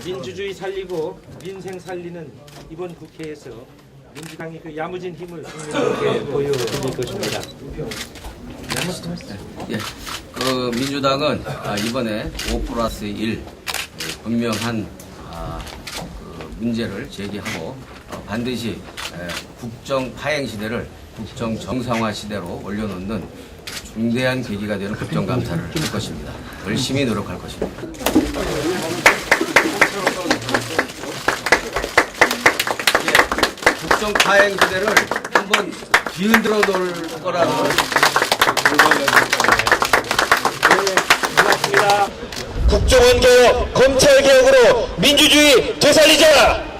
민주주의 살리고 민생 살리는 이번 국회에서 민주당이 그 야무진 힘을 국민들에게 보여드릴 것입니다. 예, 그 민주당은 이번에 5+1 분명한 그 문제를 제기하고 반드시 국정 파행 시대를 국정 정상화 시대로 올려놓는 중대한 계기가 되는 국정감사를 할 것입니다. 열심히 노력할 것입니다. 국정 파행 시대를 한번 뒤흔들어 놓을 거라는 고맙습니다. 국정원 개혁, 검찰 개혁으로 민주주의 되살리자.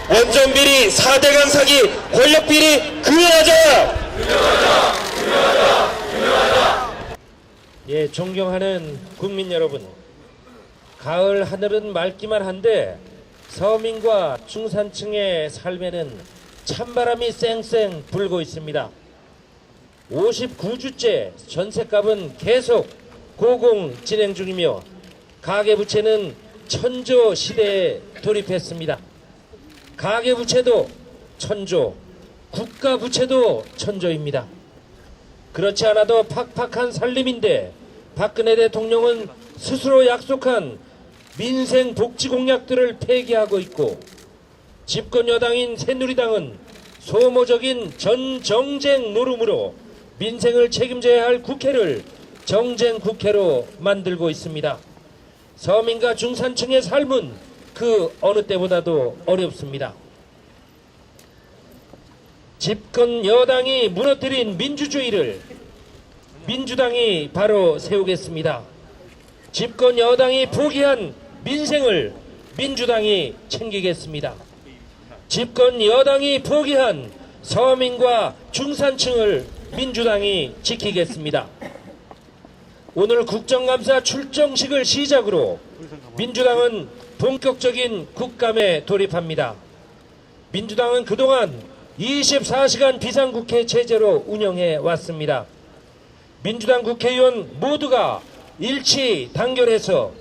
원전 비리, 4대강 사기, 권력 비리 그만하자. 예, 존경하는 국민 여러분, 가을 하늘은 맑기만 한데 서민과 중산층의 삶에는 찬바람이 쌩쌩 불고 있습니다. 59주째 전셋값은 계속 고공 진행 중이며 가계부채는 천조 시대에 돌입했습니다. 가계부채도 천조, 국가부채도 천조입니다. 그렇지 않아도 팍팍한 살림인데 박근혜 대통령은 스스로 약속한 민생 복지 공약들을 폐기하고 있고 집권 여당인 새누리당은 소모적인 전정쟁 노름으로 민생을 책임져야 할 국회를 정쟁 국회로 만들고 있습니다. 서민과 중산층의 삶은 그 어느 때보다도 어렵습니다. 집권 여당이 무너뜨린 민주주의를 민주당이 바로 세우겠습니다. 집권 여당이 포기한 민생을 민주당이 챙기겠습니다. 집권 여당이 포기한 서민과 중산층을 민주당이 지키겠습니다. 오늘 국정감사 출정식을 시작으로 민주당은 본격적인 국감에 돌입합니다. 민주당은 그동안 24시간 비상국회 체제로 운영해 왔습니다. 민주당 국회의원 모두가 일치 단결해서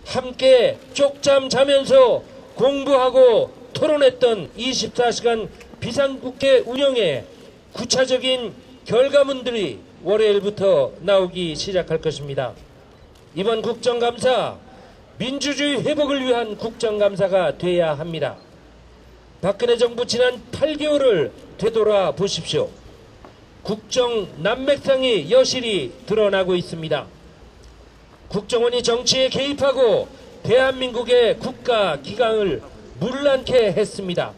함께 쪽잠 자면서 공부하고 토론했던 24시간 비상국회 운영에 구체적인 결과물들이 월요일부터 나오기 시작할 것입니다. 이번 국정감사 민주주의 회복을 위한 국정감사가 돼야 합니다. 박근혜 정부 지난 8개월을 되돌아 보십시오. 국정 난맥상이 여실히 드러나고 있습니다. 국정원이 정치에 개입하고 대한민국의 국가 기강을 문란케 했습니다.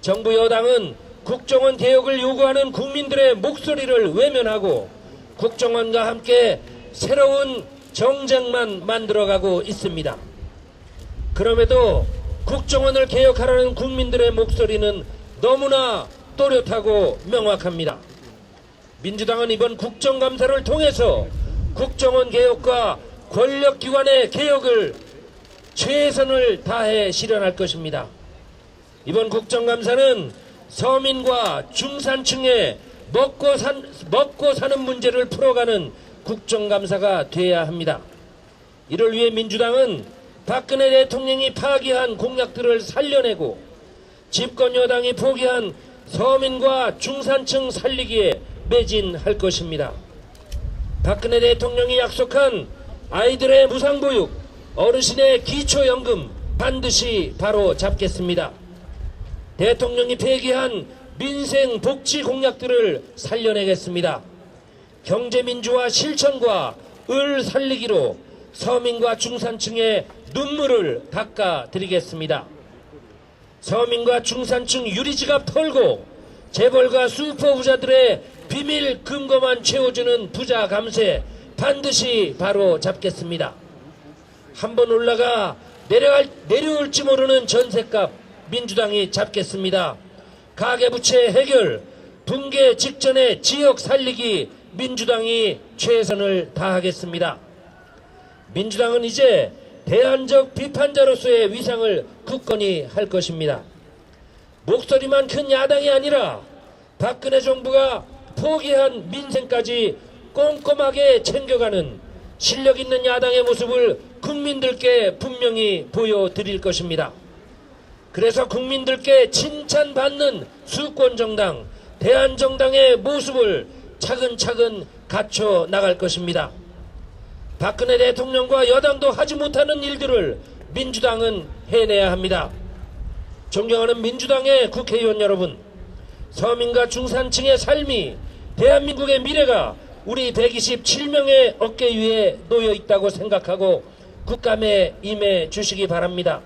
정부 여당은 국정원 개혁을 요구하는 국민들의 목소리를 외면하고 국정원과 함께 새로운 정쟁만 만들어가고 있습니다. 그럼에도 국정원을 개혁하라는 국민들의 목소리는 너무나 또렷하고 명확합니다. 민주당은 이번 국정감사를 통해서 국정원 개혁과 권력기관의 개혁을 최선을 다해 실현할 것입니다. 이번 국정감사는 서민과 중산층의 먹고 사는 문제를 풀어가는 국정감사가 돼야 합니다. 이를 위해 민주당은 박근혜 대통령이 파기한 공약들을 살려내고 집권 여당이 포기한 서민과 중산층 살리기에 매진할 것입니다. 박근혜 대통령이 약속한 아이들의 무상보육, 어르신의 기초연금 반드시 바로 잡겠습니다. 대통령이 폐기한 민생 복지 공약들을 살려내겠습니다. 경제민주화 실천과 을 살리기로 서민과 중산층의 눈물을 닦아드리겠습니다. 서민과 중산층 유리지갑 털고 재벌과 슈퍼부자들의 비밀 금고만 채워주는 부자 감세 반드시 바로 잡겠습니다. 한번 올라가 내려올지 모르는 전셋값 민주당이 잡겠습니다. 가계부채 해결, 붕괴 직전의 지역 살리기 민주당이 최선을 다하겠습니다. 민주당은 이제 대안적 비판자로서의 위상을 굳건히 할 것입니다. 목소리만 큰 야당이 아니라 박근혜 정부가 포기한 민생까지 꼼꼼하게 챙겨가는 실력 있는 야당의 모습을 국민들께 분명히 보여드릴 것입니다. 그래서 국민들께 칭찬받는 수권정당, 대한정당의 모습을 차근차근 갖춰 나갈 것입니다. 박근혜 대통령과 여당도 하지 못하는 일들을 민주당은 해내야 합니다. 존경하는 민주당의 국회의원 여러분, 서민과 중산층의 삶이, 대한민국의 미래가 우리 127명의 어깨 위에 놓여 있다고 생각하고 국감에 임해 주시기 바랍니다.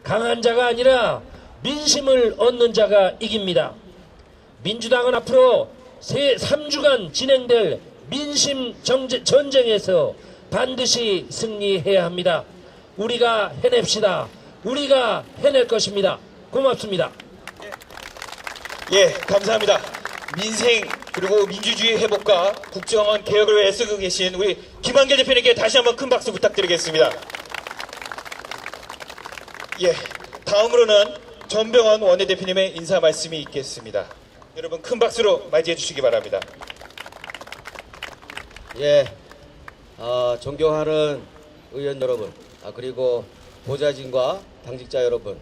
강한 자가 아니라 민심을 얻는 자가 이깁니다. 민주당은 앞으로 3주간 진행될 민심 전쟁에서 반드시 승리해야 합니다. 우리가 해냅시다. 우리가 해낼 것입니다. 고맙습니다. 예, 감사합니다. 민생 그리고 민주주의 회복과 국정원 개혁을 위해 애쓰고 계신 우리 김한길 대표님께 다시 한번 큰 박수 부탁드리겠습니다. 예, 다음으로는 전병헌 원내대표님의 인사 말씀이 있겠습니다. 여러분 큰 박수로 맞이해 주시기 바랍니다. 예, 존경하는 의원 여러분, 그리고 보좌진과 당직자 여러분,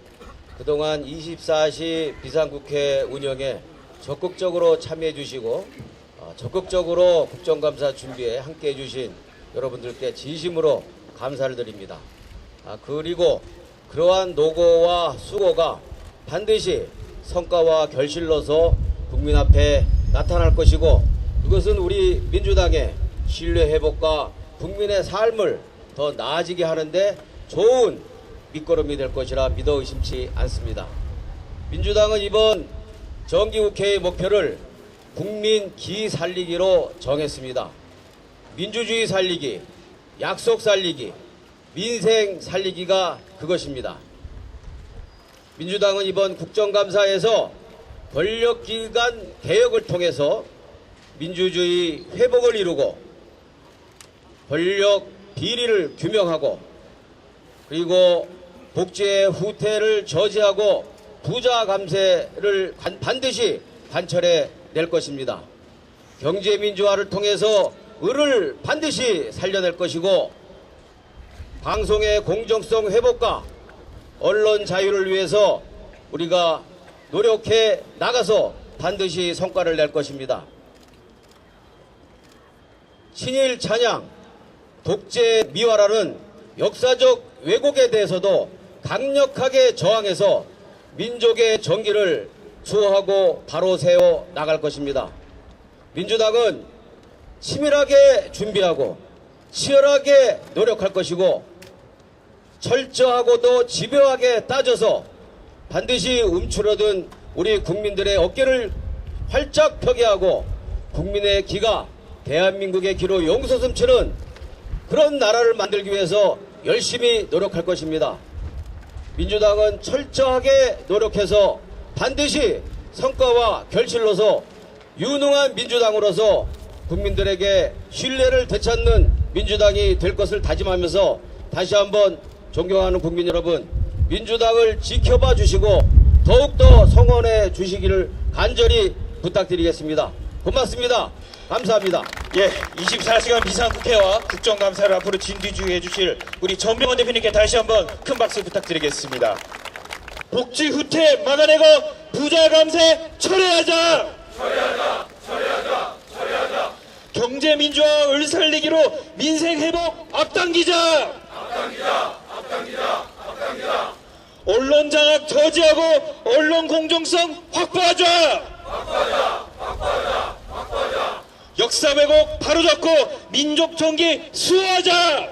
그동안 24시 비상국회 운영에 적극적으로 참여해 주시고 적극적으로 국정감사 준비에 함께해 주신 여러분들께 진심으로 감사를 드립니다. 그리고 그러한 노고와 수고가 반드시 성과와 결실로서 국민 앞에 나타날 것이고, 그것은 우리 민주당의 신뢰 회복과 국민의 삶을 더 나아지게 하는데 좋은 밑거름이 될 것이라 믿어 의심치 않습니다. 민주당은 이번 정기국회의 목표를 국민 기 살리기로 정했습니다. 민주주의 살리기, 약속 살리기, 민생 살리기가 그것입니다. 민주당은 이번 국정감사에서 권력기관 개혁을 통해서 민주주의 회복을 이루고 권력 비리를 규명하고, 그리고 복지의 후퇴를 저지하고 부자 감세를 반드시 관철해 낼 것입니다. 경제 민주화를 통해서 을을 반드시 살려낼 것이고, 방송의 공정성 회복과 언론 자유를 위해서 우리가 노력해 나가서 반드시 성과를 낼 것입니다. 친일 찬양, 독재 미화라는 역사적 왜곡에 대해서도 강력하게 저항해서 민족의 정기를 수호하고 바로 세워 나갈 것입니다. 민주당은 치밀하게 준비하고 치열하게 노력할 것이고, 철저하고도 집요하게 따져서 반드시 움츠러든 우리 국민들의 어깨를 활짝 펴게 하고 국민의 기가 대한민국의 기로 용솟음치는 그런 나라를 만들기 위해서 열심히 노력할 것입니다. 민주당은 철저하게 노력해서 반드시 성과와 결실로서 유능한 민주당으로서 국민들에게 신뢰를 되찾는 민주당이 될 것을 다짐하면서 다시 한번 존경하는 국민 여러분, 민주당을 지켜봐 주시고 더욱더 성원해 주시기를 간절히 부탁드리겠습니다. 고맙습니다. 감사합니다. 예, 24시간 비상국회와 국정감사를 앞으로 진두지휘해 주실 우리 전병헌 대표님께 다시 한번 큰 박수 부탁드리겠습니다. 복지 후퇴 막아내고 부자 감세 철회하자! 철회하자! 경제 민주화 을 살리기로 민생 회복 앞당기자! 언론 장악 저지하고 언론 공정성 확보하자! 역사 왜곡 바로잡고 민족 정기 수호하자!